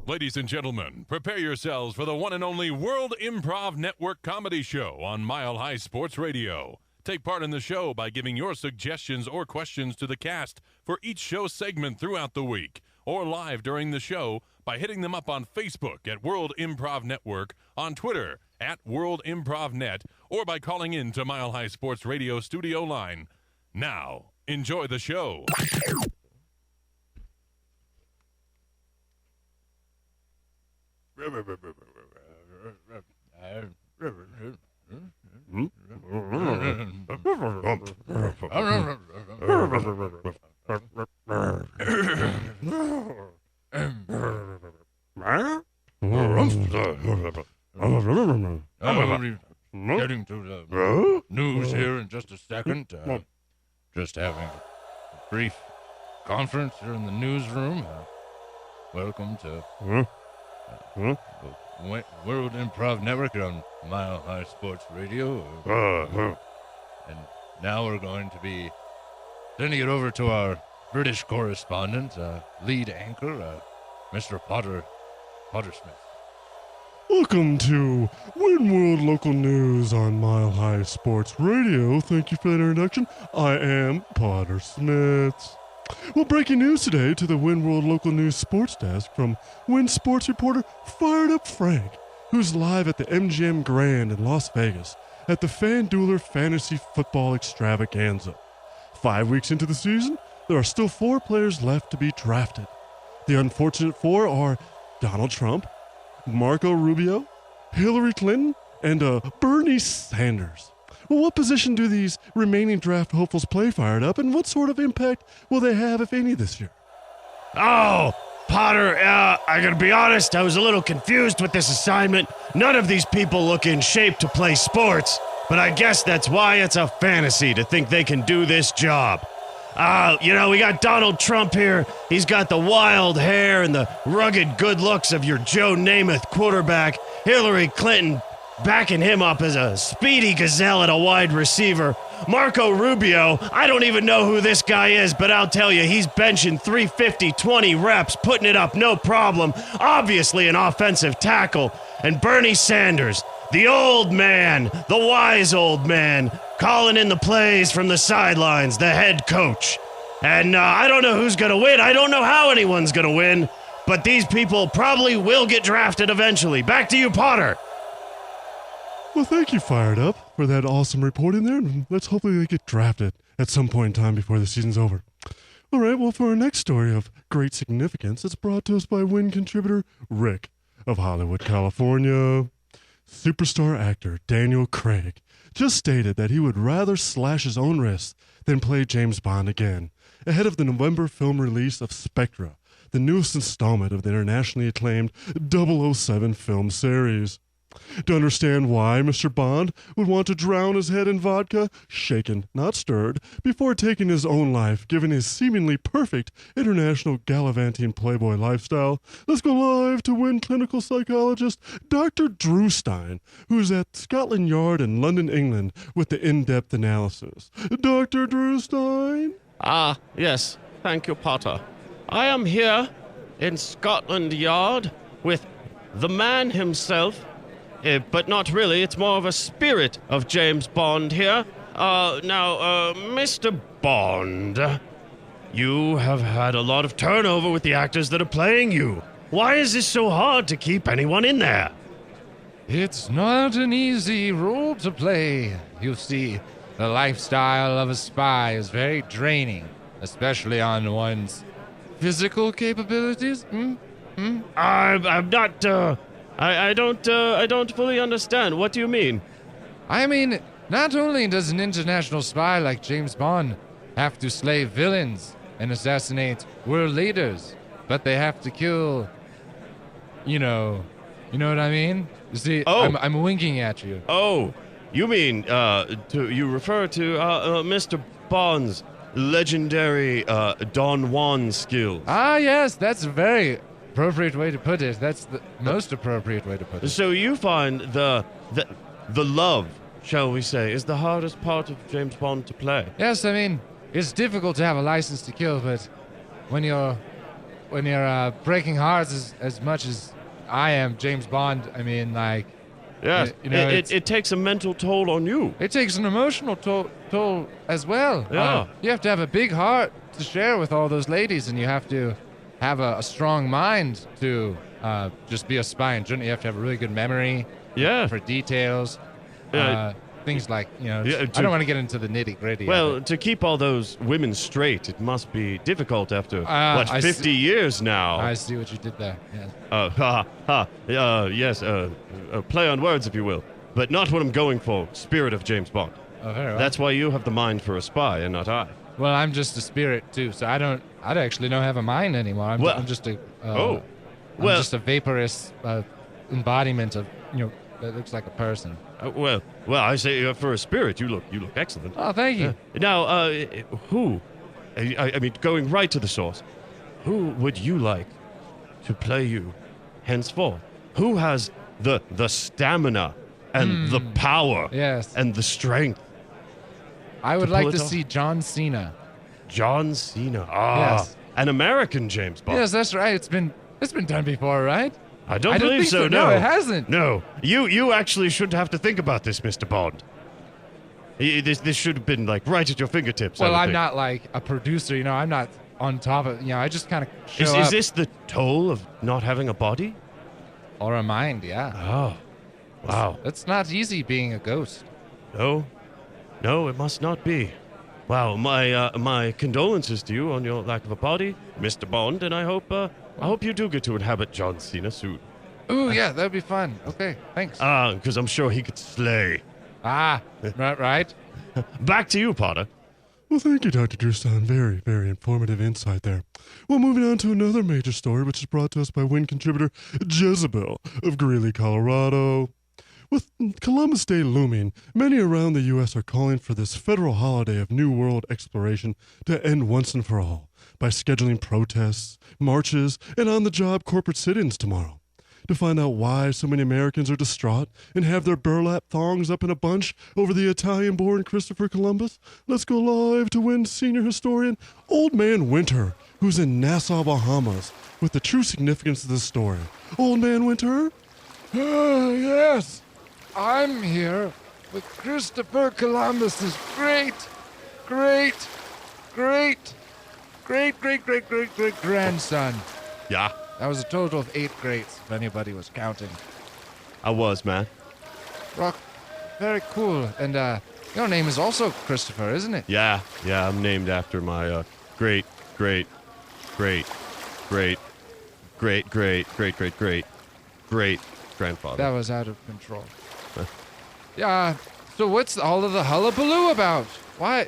Ladies and gentlemen, prepare yourselves for the one and only World Improv Network comedy show on Mile High Sports Radio. Take part in the show by giving your suggestions or questions to the cast for each show segment throughout the week, or live during the show by hitting them up on Facebook at World Improv Network, on Twitter at World Improv Net, or by calling in to Mile High Sports Radio studio line. Now, enjoy the show. Getting to the news here in just a second. Just having a brief conference here in the newsroom. Welcome to the World Improv Network on Mile High Sports Radio. And now we're going to be sending it over to our British correspondent, lead anchor, Mr. Potter Smith. Welcome to WIN World Local News on Mile High Sports Radio. Thank you for that introduction. I am Potter Smittss. Well, breaking news today to the WIN World Local News Sports Desk from WIN Sports reporter Fired Up Frank, who's live at the MGM Grand in Las Vegas at the FanDueler Fantasy Football Extravaganza. 5 weeks into the season, there are still 4 players left to be drafted. The unfortunate 4 are Donald Trump, Marco Rubio, Hillary Clinton, and Bernie Sanders. Well, what position do these remaining draft hopefuls play, Fired Up, and what sort of impact will they have, if any, this year? Oh, Potter, I gotta be honest, I was a little confused with this assignment. None of these people look in shape to play sports, but I guess that's why it's a fantasy to think they can do this job. We got Donald Trump here. He's got the wild hair and the rugged good looks of your Joe Namath quarterback. Hillary Clinton backing him up as a speedy gazelle at a wide receiver. Marco Rubio, I don't even know who this guy is, but I'll tell you, he's benching 350, 20 reps, putting it up no problem. Obviously an offensive tackle. And Bernie Sanders, the old man, the wise old man, calling in the plays from the sidelines, the head coach. And I don't know who's going to win. I don't know how anyone's going to win, but these people probably will get drafted eventually. Back to you, Potter. Well, thank you, Fired Up, for that awesome reporting there. And let's hopefully they get drafted at some point in time before the season's over. All right, well, for our next story of great significance, it's brought to us by WIN contributor Rick of Hollywood, California. Superstar actor Daniel Craig just stated that he would rather slash his own wrists than play James Bond again, ahead of the November film release of Spectra, the newest installment of the internationally acclaimed 007 film series. To understand why Mr. Bond would want to drown his head in vodka, shaken, not stirred, before taking his own life, given his seemingly perfect international gallivanting playboy lifestyle, let's go live to WIN clinical psychologist Dr. Drew Stein, who's at Scotland Yard in London, England, with the in-depth analysis. Dr. Drew Stein? Yes. Thank you, Potter. I am here in Scotland Yard with the man himself, but not really. It's more of a spirit of James Bond here. Mr. Bond, you have had a lot of turnover with the actors that are playing you. Why is this so hard to keep anyone in there? It's not an easy role to play. You see, the lifestyle of a spy is very draining, especially on one's physical capabilities. I'm not, I don't fully understand. What do you mean? I mean, not only does an international spy like James Bond have to slay villains and assassinate world leaders, but they have to kill, you know what I mean? You see, I'm winking at you. Oh, you mean, you refer to, Mr. Bond's legendary, Don Juan skills. Ah, yes, that's a very appropriate way to put it. That's the most appropriate way to put it. So you find the love, shall we say, is the hardest part of James Bond to play? Yes, I mean, it's difficult to have a license to kill, but when you're breaking hearts as much as I am, James Bond, I mean, like, Yes, it takes a mental toll on you. it takes an emotional toll as well. Yeah. You have to have a big heart to share with all those ladies, and you have to have a strong mind to just be a spy in general. You have to have a really good memory for details. Things like, I don't want to get into the nitty-gritty. Well, to keep all those women straight, it must be difficult after, 50 years now? I see what you did there. Yeah. Yes, play on words, if you will. But not what I'm going for, spirit of James Bond. Oh, very well. That's why you have the mind for a spy and not I. Well, I'm just a spirit, too, so I actually don't have a mind anymore. I'm just a... just a vaporous embodiment of, that looks like a person. Well, I say for a spirit, you look excellent. Oh, thank you. Now, who? I mean, going right to the source. Who would you like to play you henceforth? Who has the stamina and the power? Yes. And the strength? I would like to see John Cena. John Cena. Yes. An American James Bond. Yes, that's right. It's been done before, right? I don't believe think so. No, it hasn't. No, you actually should have to think about this, Mr. Bond. This should have been like right at your fingertips. Well, I'm not like a producer, I'm not on top of. I just kind of show up. Is this the toll of not having a body? Or a mind? Yeah. Oh, wow. It's not easy being a ghost. No, it must not be. Wow, my condolences to you on your lack of a body, Mr. Bond, and I hope you do get to inhabit John Cena soon. Ooh, yeah, that'd be fun. Okay, thanks. Because I'm sure he could slay. Right. Back to you, Potter. Well, thank you, Dr. Drewston. Very, very informative insight there. Well, moving on to another major story, which is brought to us by WIN contributor Jezebel of Greeley, Colorado. With Columbus Day looming, many around the U.S. are calling for this federal holiday of New World exploration to end once and for all by scheduling protests, marches, and on-the-job corporate sit-ins tomorrow. To find out why so many Americans are distraught and have their burlap thongs up in a bunch over the Italian-born Christopher Columbus, let's go live to WIN senior historian Old Man Winter, who's in Nassau, Bahamas, with the true significance of this story. Old Man Winter? Yes. I'm here with Christopher Columbus's great grandson. Yeah. That was a total of 8 greats, if anybody was counting. I was, man. Rock, very cool. And your name is also Christopher, isn't it? Yeah, I'm named after my great grandfather. That was out of control. Yeah. So what's all of the hullabaloo about? Why?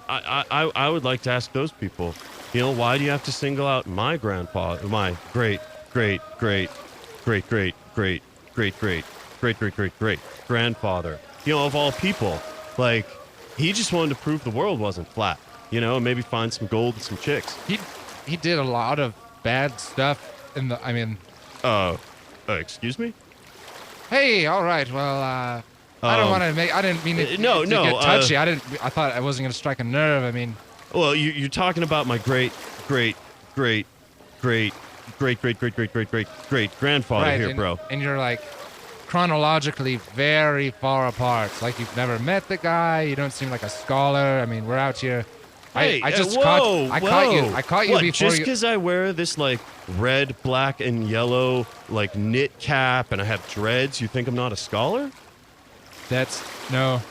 I would like to ask those people. Why do you have to single out my grandfather, my great grandfather? Of all people, like he just wanted to prove the world wasn't flat. And maybe find some gold and some chicks. He did a lot of bad stuff in the. I mean. Excuse me. Hey, all right. Well, I don't want to make. I didn't mean to, to get touchy. I thought I wasn't going to strike a nerve. I mean. Well, you're talking about my great grandfather right, here, bro. And you're like chronologically very far apart. It's like you've never met the guy. You don't seem like a scholar. I mean, we're out here. Hey, I just whoa, caught you. I caught you what, before just because I wear this like red, black, and yellow like knit cap and I have dreads, you think I'm not a scholar? That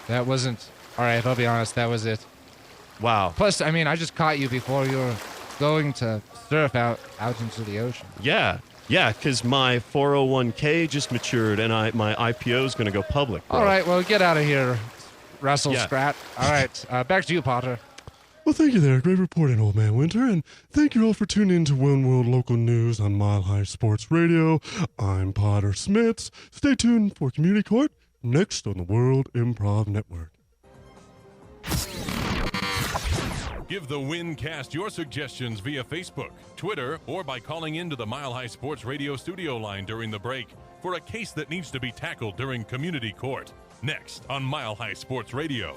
wasn't. All right, I'll be honest. That was it. Wow. Plus, I mean, I just caught you before you were going to surf out into the ocean. Yeah, because my 401k just matured and my IPO is going to go public, bro. All right, well, get out of here, Russell Scrat. All right, back to you, Potter. Well, thank you there. Great reporting, Old Man Winter. And thank you all for tuning in to WIN World Local News on Mile High Sports Radio. I'm Potter Smittss. Stay tuned for Community Court next on the World Improv Network. Give the WIN cast your suggestions via Facebook, Twitter, or by calling into the Mile High Sports Radio studio line during the break for a case that needs to be tackled during Community Court. Next on Mile High Sports Radio.